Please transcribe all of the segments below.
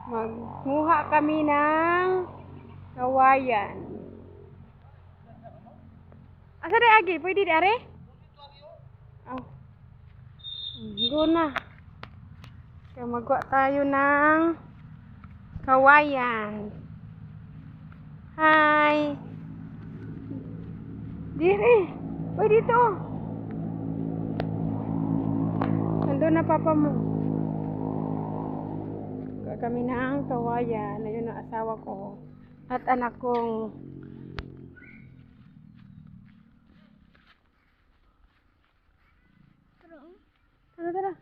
Magmuha kami ng kawayan. Asa di agi? Pwede di are? Oh. Go na. Kaya magwa tayo ng kawayan. Hi. Dire. Pwede to. Nandun na papa mo. Magwa kami ng kawayan. Ayun ang asawa ko. At anak kong tara, tara.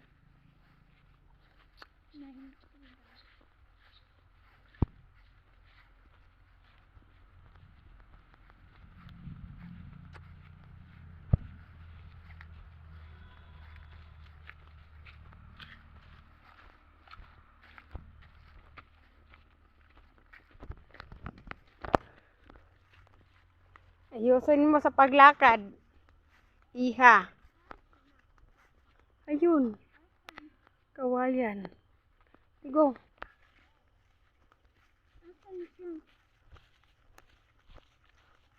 Ayusin mo sa paglakad. Iha. Ayun. Kawayan. Go.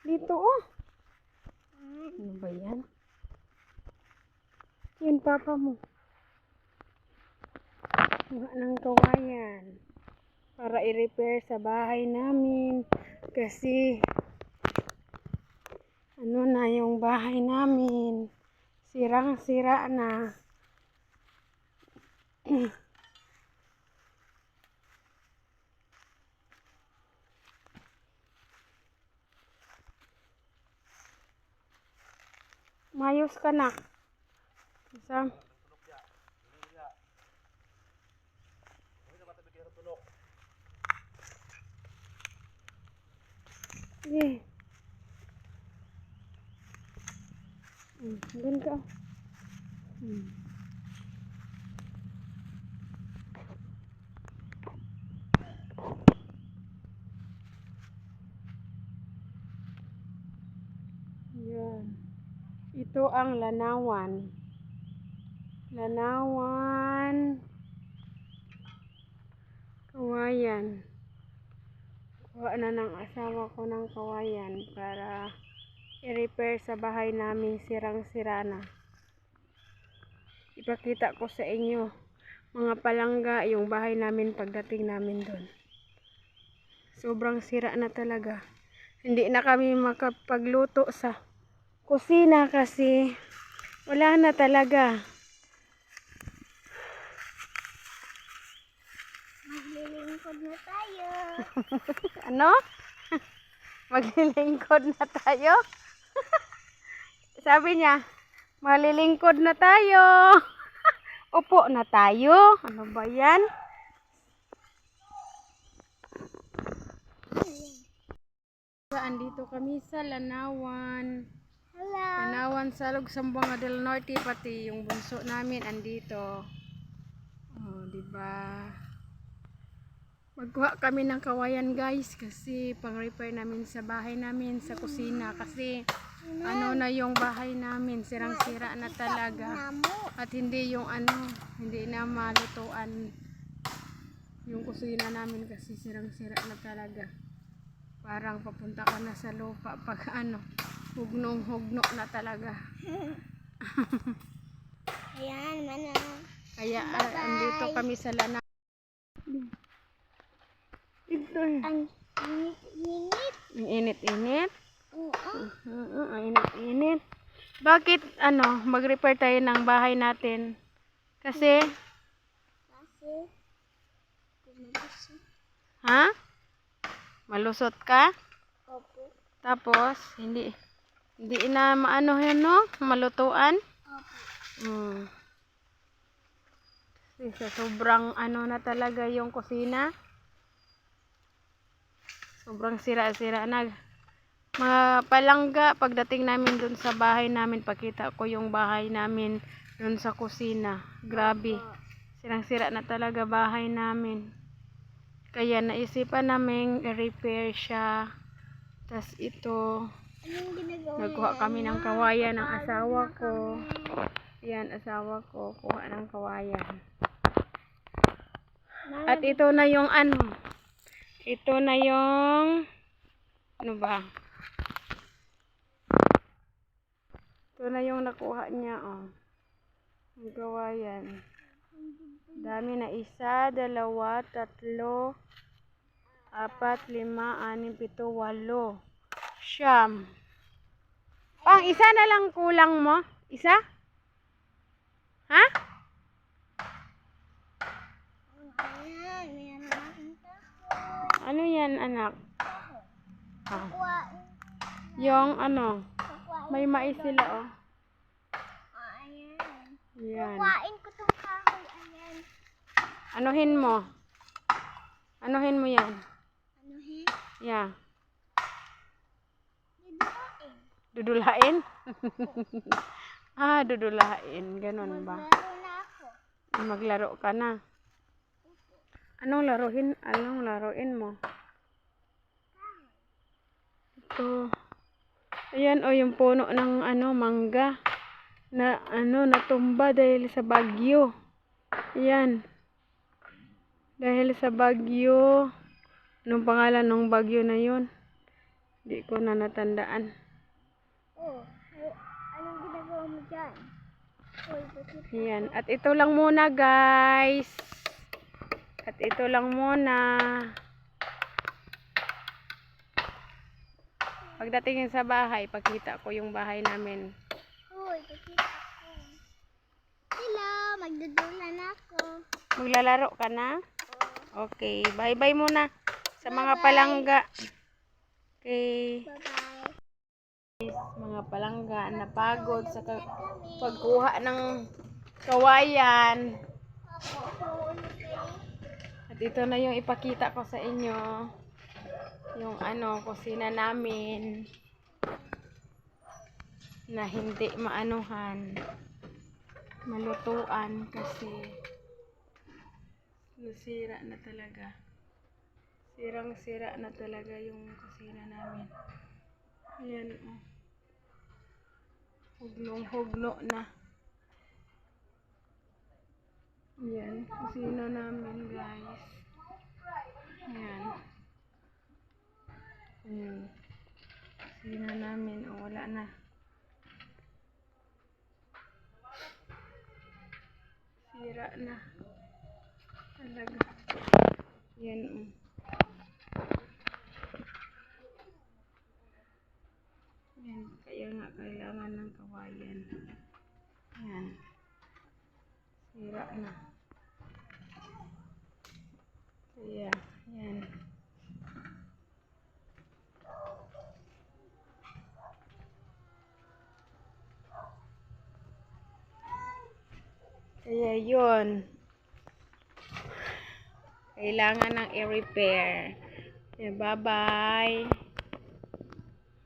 Dito oh. Ano ba yan? Yan papa mo. Mga ng kawayan. Para i-repair sa bahay namin. Kasi ano na yung bahay namin. Sirang-sira na. Mayos ka na. Isa. Sige. Doon ka. Yan. Ito ang lanawan. Lanawan. Kawayan. Kuha na ng asawa ko ng kawayan para i-repair sa bahay namin, sirang-sira na. Ipakita ko sa inyo mga palangga yung bahay namin pagdating namin doon. Sobrang sira na talaga. Hindi na kami makapagluto sa kusina kasi wala na talaga. Maglilingkod na tayo. Ano? Maglilingkod na tayo? Sabi niya, maglilingkod na tayo. Upo na tayo. Ano ba yan? Andito kami sa Lanawan. Hello. Lanawan sa Sambuanga del Norte, pati yung bunso namin andito. Oh, diba? Magkuha kami ng kawayan guys kasi pang-repair namin sa bahay namin, sa kusina kasi ano na yung bahay namin, sirang-sira na talaga. At hindi yung hindi na malutuan yung kusina namin kasi sirang-sira na talaga. Parang papunta ka na sa lupa pag hugnong-hugno na talaga. Ayan, mana. Kaya andito kami sa Lana. Ang init-init. Ang init-init. Oo. Ang init-init. Bakit mag-repair tayo ng bahay natin? Kasi ha? Malusot ka? Opo. Tapos hindi na maano yan, no? Malutuan? Opo. Kasi sobrang na talaga yung kusina. Sobrang sira-sira na. Mga palangga, pagdating namin dun sa bahay namin, pakita ko yung bahay namin dun sa kusina. Grabe. Sirang-sira na talaga bahay namin. Kaya naisipan namin i-repair siya. Tas ito, Anong ginagawa nagkuha kami ng kawayan ng asawa ko. Yan, asawa ko, kuha ng kawayan. At ito na yung ano. Ito na yung ano ba? Ito na yung nakuha niya, oh. Ang gawa yan. Dami na 1, 2, 3, 4, 5, 6, 7, 8, 9, 10. Pang isa na lang kulang mo? Isa? Ha? Ayan, may nanakin ka. Ano yan, anak? Ah, Kukuhain. yung ano, Kukuhain. may mais sila, oh. Ayan. Yan. Kukuhain ko tong kahoy. Ayan. Anuhin mo. Anuhin mo yan. Ano he? Yeah. Didulain. Dudulain? Ah, dudulain. Ganun ba? Maglaro na ako. Maglaro ka na. Anong laruin mo? Ito. Ayan, oh, yung puno ng ano, mangga. Na, ano, natumba dahil sa bagyo. Ayan. Dahil sa bagyo. Anong pangalan ng bagyo na yun? Di ko na natandaan. Oh, anong ginagawa mo dyan? Hoy, bakit? Ayan. At ito lang muna, guys. At ito lang muna. Pagdating sa bahay, pakita ko yung bahay namin. Hoy, bakit ako? Hello, magdudulan ako. Maglalaro ka na? Okay. Bye-bye muna sa mga Bye-bye. palangga. Okay. Bye-bye. Mga palangga, napagod sa pagkuha ng kawayan. At ito na yung ipakita ko sa inyo. Yung ano, kusina namin. Na hindi maanuhan. Malutuan kasi nasira na talaga. Sirang-sira na talaga yung kusina namin. Ayan, oh. Hugnong-hugno na. Ayan, kusina namin, guys. Ayan. Ayan. Kusina namin, oh, wala na. Sira na. Talaga. Ayan, oh. Ayan, kaya nga kailangan ng kawayan. Ayan. Sira na. Kaya, ayan. Kaya yun. Kailangan ng i-repair. Bye-bye.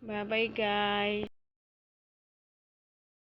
Bye-bye, guys.